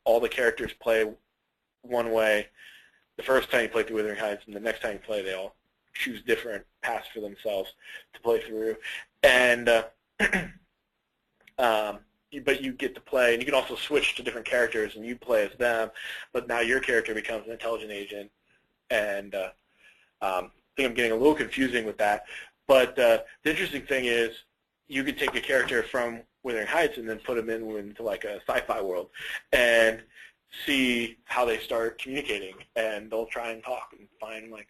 all the characters play one way the first time you play through Wuthering Heights, and the next time you play, they all choose different paths for themselves to play through. And but you get to play, and you can also switch to different characters, and you play as them, but now your character becomes an intelligent agent. And I think I'm getting a little confusing with that. But the interesting thing is you could take a character from Wuthering Heights and then put them into like a sci-fi world and see how they start communicating, and they'll try and talk and find like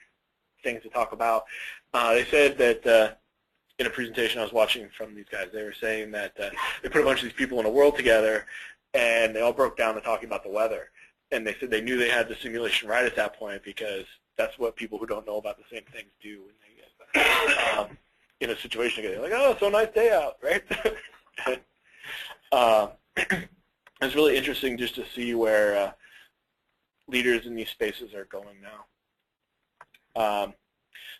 things to talk about. They said that in a presentation I was watching from these guys, they were saying that they put a bunch of these people in a world together, and they all broke down to talking about the weather. And they said they knew they had the simulation right at that point because that's what people who don't know about the same things do when they get in a situation together. Like, oh, so nice day out, right? It's really interesting just to see where leaders in these spaces are going now.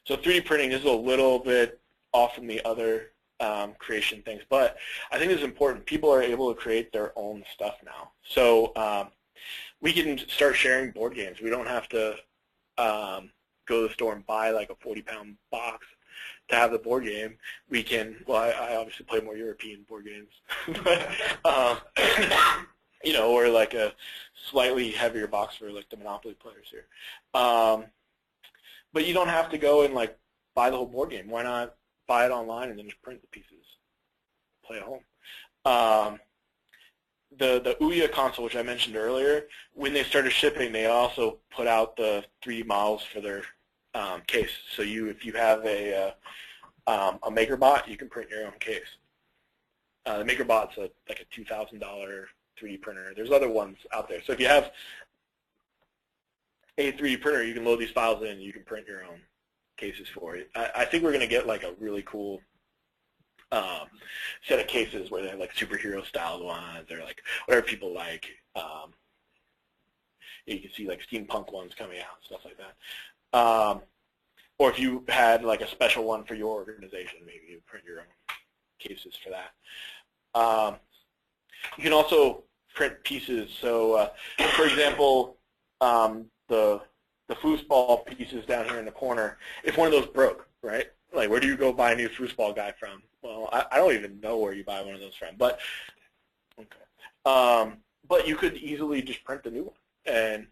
So 3D printing is a little bit off from the other creation things, but I think it's important. People are able to create their own stuff now. So we can start sharing board games. We don't have to go to the store and buy like a 40-pound box to have the board game. We can, well, I obviously play more European board games, but, you know, or like a slightly heavier box for like the Monopoly players here. But you don't have to go and like buy the whole board game. Why not buy it online and then just print the pieces, play at home? The Ouya console, which I mentioned earlier, when they started shipping, they also put out the 3D models for their case. So if you have a MakerBot, you can print your own case. The MakerBot's like a $2,000 3D printer. There's other ones out there. So if you have a 3D printer, you can load these files in and you can print your own cases for it. I think we're going to get like a really cool set of cases where they have like superhero styled ones or like whatever people like. You can see like steampunk ones coming out, stuff like that. Or if you had like a special one for your organization, maybe you print your own cases for that. You can also print pieces. So, for example, the foosball pieces down here in the corner, if one of those broke, right? Like, where do you go buy a new foosball guy from? Well, I don't even know where you buy one of those from, but okay. But you could easily just print the new one and